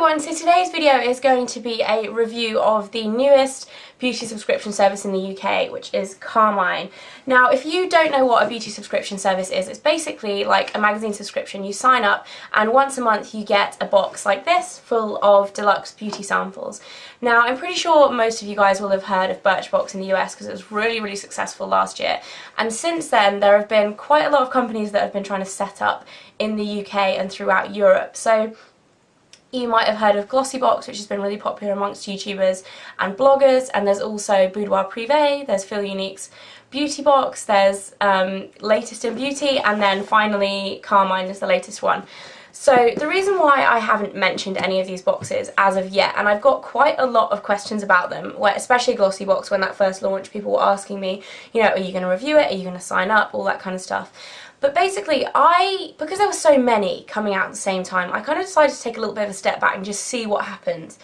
everyone, so today's video is going to be a review of the newest beauty subscription service in the UK, which is Carmine. Now, if you don't know what a beauty subscription service is, it's basically like a magazine subscription. You sign up and once a month you get a box like this full of deluxe beauty samples. Now, I'm pretty sure most of you guys will have heard of Birchbox in the US because it was really successful last year, and since then there have been quite a lot of companies that have been trying to set up in the UK and throughout Europe. So you might have heard of Glossybox, which has been really popular amongst YouTubers and bloggers, and there's also Boudoir Privé, there's FleurDeForce's Beauty Box, there's Latest in Beauty, and then finally Carmine is the latest one. So the reason why I haven't mentioned any of these boxes as of yet, and I've got quite a lot of questions about them, where especially Glossybox, when that first launched, people were asking me, you know, are you going to review it, are you going to sign up, all that kind of stuff. But basically, because there were so many coming out at the same time, I kind of decided to take a little bit of a step back and just see what happened,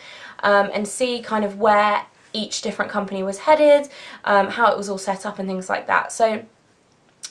and see kind of where each different company was headed, how it was all set up and things like that. So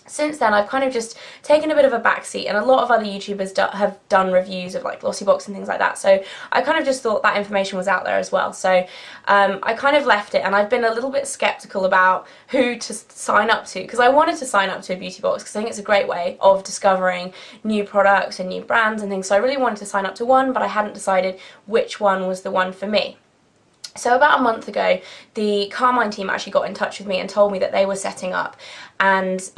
since then, I've kind of just taken a bit of a backseat, and a lot of other YouTubers have done reviews of like Glossybox and things like that, so I kind of just thought that information was out there as well. So I kind of left it, and I've been a little bit skeptical about who to sign up to, because I wanted to sign up to a beauty box because I think it's a great way of discovering new products and new brands and things, so I really wanted to sign up to one, but I hadn't decided which one was the one for me. So about a month ago, the Carmine team actually got in touch with me and told me that they were setting up, and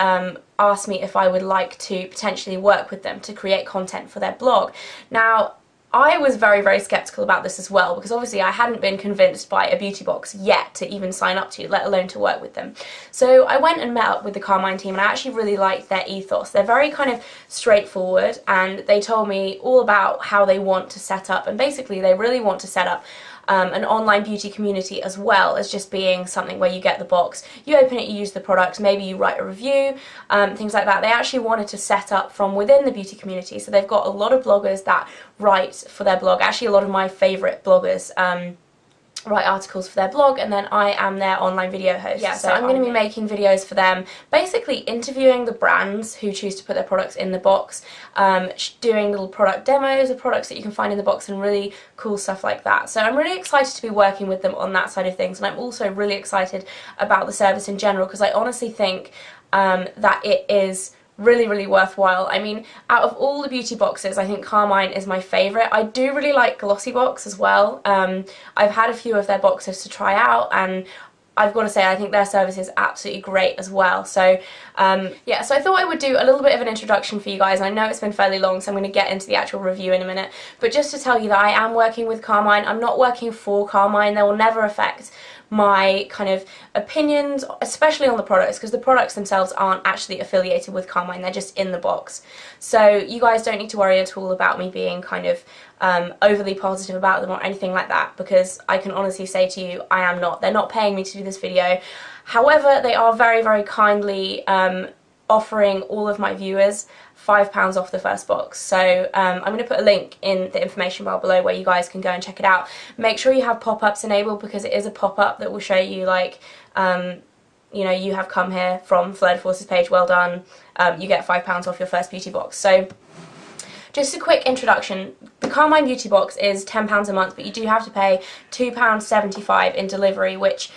asked me if I would like to potentially work with them to create content for their blog. Now, I was very skeptical about this as well, because obviously I hadn't been convinced by a beauty box yet to even sign up to, let alone to work with them. So I went and met up with the Carmine team, and I actually really liked their ethos. They're very kind of straightforward, and they told me all about how they want to set up, and basically they really want to set up an online beauty community as well as just being something where you get the box, you open it, you use the products, maybe you write a review, things like that. They actually wanted to set up from within the beauty community, so they've got a lot of bloggers that write for their blog. Actually, a lot of my favourite bloggers write articles for their blog, and then I am their online video host. Yeah, so I'm going to be making videos for them, basically interviewing the brands who choose to put their products in the box, doing little product demos of products that you can find in the box and really cool stuff like that. So I'm really excited to be working with them on that side of things, and I'm also really excited about the service in general, because I honestly think that it is really worthwhile. I mean, out of all the beauty boxes, I think Carmine is my favourite. I do really like Glossybox as well. I've had a few of their boxes to try out, and I've got to say I think their service is absolutely great as well. So yeah, so I thought I would do a little bit of an introduction for you guys, and I know it's been fairly long, so I'm going to get into the actual review in a minute. But just to tell you that I am working with Carmine. I'm not working for Carmine. They will never affect my kind of opinions, especially on the products, because the products themselves aren't actually affiliated with Carmine, they're just in the box. So you guys don't need to worry at all about me being kind of overly positive about them or anything like that, because I can honestly say to you, I am not. They're not paying me to do this video. However, they are very kindly offering all of my viewers £5 off the first box. So I'm going to put a link in the information bar below where you guys can go and check it out. Make sure you have pop-ups enabled, because it is a pop-up that will show you like, you know, you have come here from FleurDeForce's page, well done, you get £5 off your first beauty box. So just a quick introduction. The Carmine beauty box is £10 a month, but you do have to pay £2.75 in delivery, which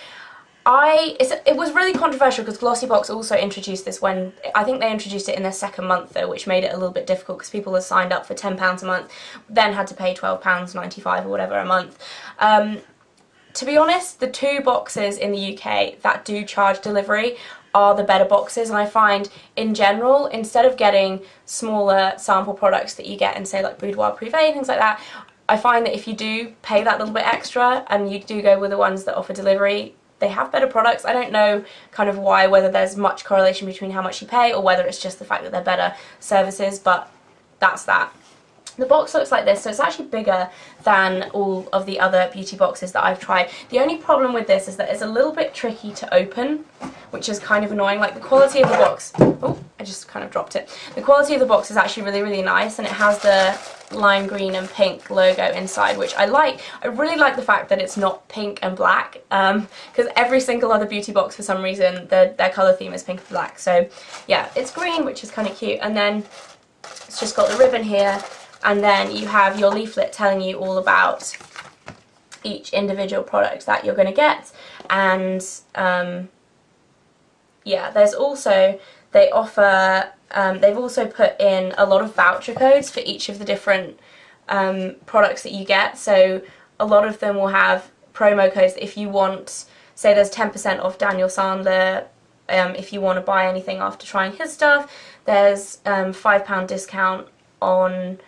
it was really controversial because Glossybox also introduced this when, I think they introduced it in their second month though, which made it a little bit difficult because people had signed up for £10 a month, then had to pay £12.95 or whatever a month. To be honest, the two boxes in the UK that do charge delivery are the better boxes, and I find in general, instead of getting smaller sample products that you get in say like Boudoir Privé, things like that, I find that if you do pay that little bit extra and you do go with the ones that offer delivery, they have better products. I don't know kind of why, whether there's much correlation between how much you pay or whether it's just the fact that they're better services, but that's that. The box looks like this, so it's actually bigger than all of the other beauty boxes that I've tried. The only problem with this is that it's a little bit tricky to open, which is kind of annoying. Like the quality of the box, oh, I just kind of dropped it. The quality of the box is actually really nice, and it has the lime green and pink logo inside, which I like. I really like the fact that it's not pink and black, because every single other beauty box for some reason their colour theme is pink and black. So yeah, it's green, which is kind of cute, and then it's just got the ribbon here and then you have your leaflet telling you all about each individual product that you're going to get. And yeah, there's also, they offer, they've also put in a lot of voucher codes for each of the different products that you get. So a lot of them will have promo codes that if you want, say there's 10% off Daniel Sandler, if you want to buy anything after trying his stuff. There's £5 discount on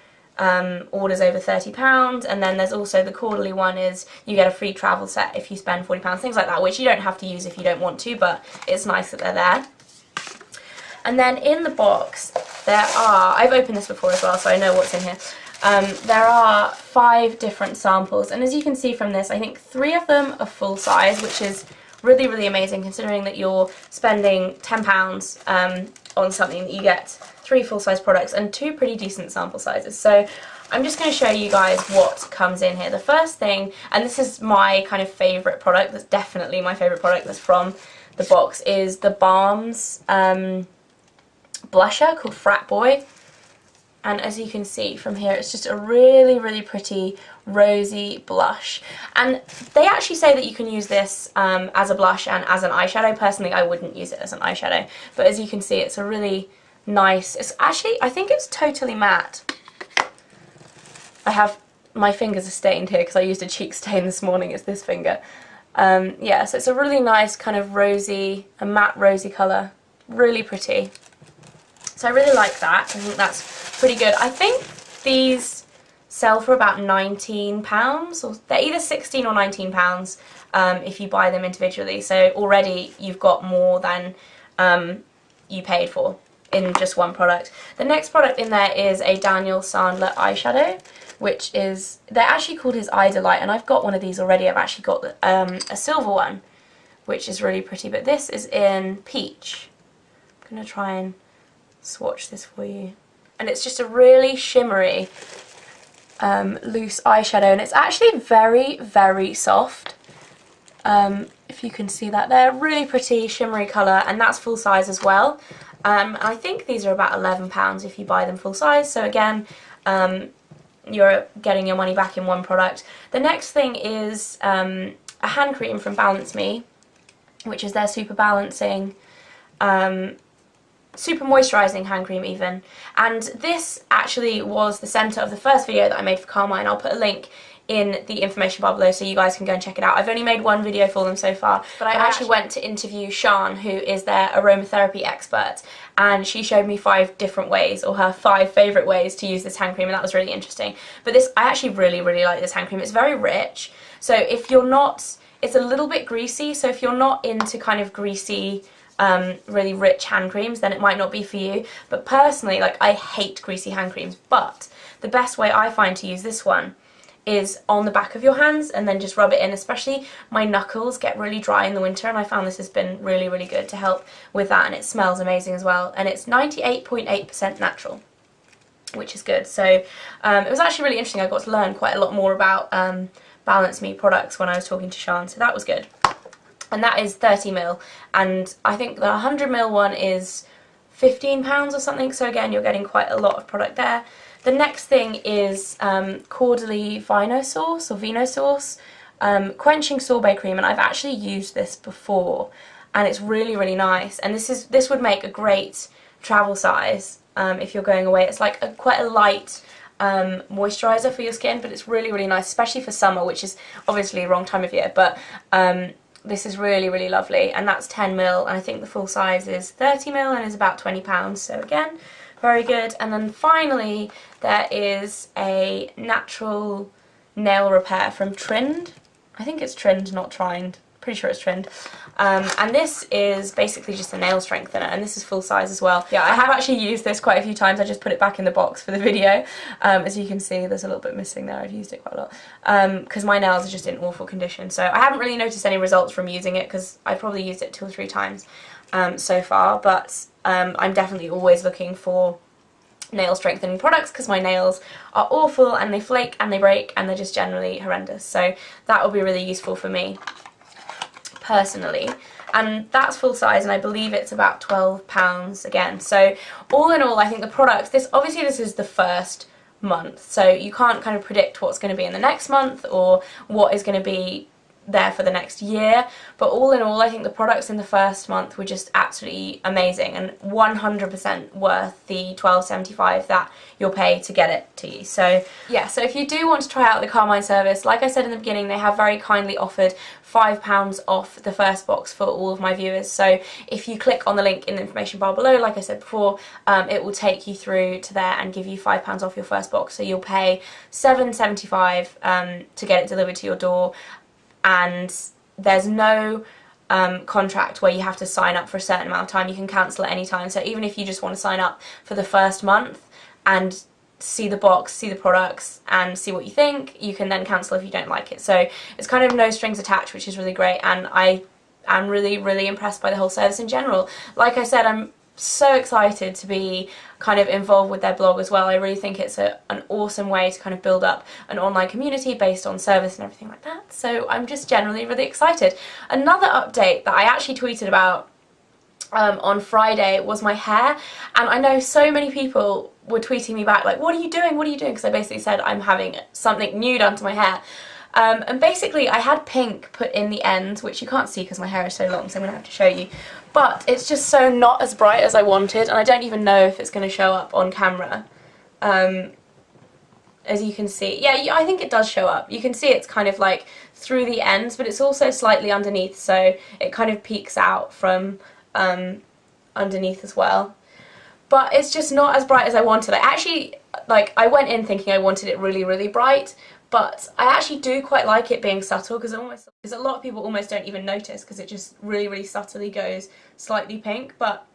orders over £30, and then there's also the quarterly one is you get a free travel set if you spend £40, things like that, which you don't have to use if you don't want to, but it's nice that they're there. And then in the box there are, I've opened this before as well so I know what's in here, there are 5 different samples, and as you can see from this, I think 3 of them are full size, which is really, really amazing considering that you're spending £10 on something that you get 3 full-size products and 2 pretty decent sample sizes. So I'm just going to show you guys what comes in here. The first thing, and this is my kind of favourite product, that's definitely my favourite product that's from the box, is the Balms blusher called Frat Boy. And as you can see from here, it's just a really, really pretty rosy blush. And they actually say that you can use this as a blush and as an eyeshadow. Personally, I wouldn't use it as an eyeshadow. But as you can see, it's a really nice, it's actually, I think it's totally matte. My fingers are stained here because I used a cheek stain this morning, it's this finger. Yeah, so it's a really nice kind of rosy, a matte rosy colour. Really pretty. So I really like that. I think that's pretty good. I think these sell for about £19, or they're either £16 or £19 if you buy them individually. So already you've got more than you paid for in just one product. The next product in there is a Daniel Sandler eyeshadow, which is, they're actually called his Eye Delight, and I've got one of these already. I've actually got a silver one, which is really pretty, but this is in Peach. I'm going to try and swatch this for you. And it's just a really shimmery loose eyeshadow, and it's actually very, very soft. If you can see that there, really pretty shimmery colour, and that's full size as well. I think these are about £11 if you buy them full size, so again, you're getting your money back in one product. The next thing is a hand cream from Balance Me, which is their super balancing, super moisturising hand cream even. And this actually was the centre of the first video that I made for Carmine. I'll put a link in the information bar below so you guys can go and check it out. I've only made one video for them so far, but I actually went to interview Sian, who is their aromatherapy expert, and she showed me 5 different ways, or her 5 favourite ways to use this hand cream, and that was really interesting. But this, I actually really, really like this hand cream. It's very rich, so if you're not, it's a little bit greasy, so if you're not into kind of greasy, really rich hand creams, then it might not be for you. But personally, like, I hate greasy hand creams, but the best way I find to use this one is on the back of your hands and then just rub it in. Especially my knuckles get really dry in the winter, and I found this has been really, really good to help with that, and it smells amazing as well, and it's 98.8% natural, which is good. So it was actually really interesting. I got to learn quite a lot more about Balance Me products when I was talking to Sian, so that was good. And that is 30ml, and I think the 100ml one is £15 or something, so again you're getting quite a lot of product there. The next thing is Cordially Vino Sauce, or Vino Sauce, Quenching Sorbet Cream, and I've actually used this before, and it's really, really nice. And this would make a great travel size if you're going away. It's like quite a light moisturiser for your skin, but it's really, really nice, especially for summer, which is obviously the wrong time of year, but this is really, really lovely, and that's 10ml, and I think the full size is 30ml and is about £20, so again, very good. And then finally there is a natural nail repair from Trind. I think it's Trind, not Trind. Pretty sure it's Trind. And this is basically just a nail strengthener, and this is full size as well. Yeah, I have actually used this quite a few times. I just put it back in the box for the video. As you can see, there's a little bit missing there. I've used it quite a lot because my nails are just in awful condition. So I haven't really noticed any results from using it because I've probably used it 2 or 3 times so far, but I'm definitely always looking for nail strengthening products because my nails are awful and they flake and they break and they're just generally horrendous. So that will be really useful for me personally. And that's full size, and I believe it's about £12 again. So all in all, I think the products, obviously this is the first month, so you can't kind of predict what's going to be in the next month or what is going to be there for the next year. But all in all, I think the products in the first month were just absolutely amazing and 100% worth the $12.75 that you'll pay to get it to you. So yeah, so if you do want to try out the Carmine service, like I said in the beginning, they have very kindly offered £5 off the first box for all of my viewers. So if you click on the link in the information bar below, like I said before, it will take you through to there and give you £5 off your first box. So you'll pay $7.75 to get it delivered to your door, and there's no contract where you have to sign up for a certain amount of time. You can cancel at any time. So even if you just want to sign up for the first month and see the box, see the products and see what you think, you can then cancel if you don't like it. So it's kind of no strings attached, which is really great, and I am really impressed by the whole service in general. Like I said, I'm so excited to be kind of involved with their blog as well. I really think it's an awesome way to kind of build up an online community based on service and everything like that. So I'm just generally really excited. Another update that I actually tweeted about on Friday was my hair, and I know so many people were tweeting me back like, what are you doing, what are you doing? Because I basically said I'm having something new done to my hair. And basically I had pink put in the ends, which you can't see because my hair is so long, so I'm going to have to show you. But it's just so not as bright as I wanted, and I don't even know if it's going to show up on camera. As you can see, yeah, I think it does show up. You can see it's kind of like through the ends, but it's also slightly underneath, so it kind of peeks out from underneath as well. But it's just not as bright as I wanted. I went in thinking I wanted it really bright, but I actually do quite like it being subtle, because a lot of people almost don't even notice because it just really subtly goes slightly pink. But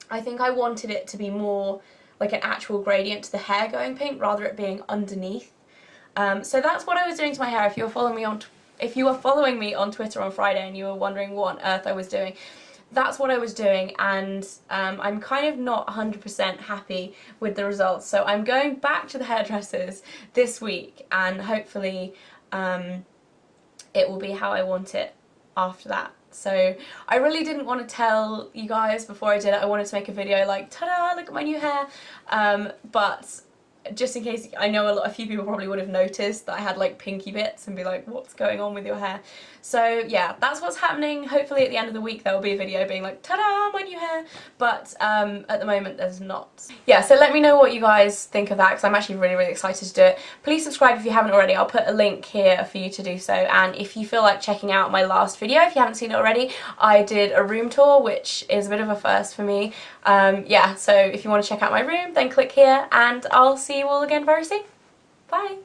I think I wanted it to be more like an actual gradient to the hair going pink rather it being underneath. So that's what I was doing to my hair. If you were following me on Twitter on Friday and you were wondering what on earth I was doing, that's what I was doing, and I'm kind of not 100% happy with the results. So I'm going back to the hairdressers this week, and hopefully it will be how I want it after that. So I really didn't want to tell you guys before I did it. I wanted to make a video like, ta-da, look at my new hair, but just in case, I know a few people probably would have noticed that I had like pinky bits and be like, what's going on with your hair? So yeah, that's what's happening. Hopefully at the end of the week there will be a video being like, ta-da, my new hair, but at the moment there's not. Yeah, so let me know what you guys think of that, because I'm actually really excited to do it. Please subscribe if you haven't already. I'll put a link here for you to do so, and if you feel like checking out my last video, if you haven't seen it already, I did a room tour, which is a bit of a first for me. Yeah, so if you want to check out my room, then click here, and I'll see you all again very soon. Bye!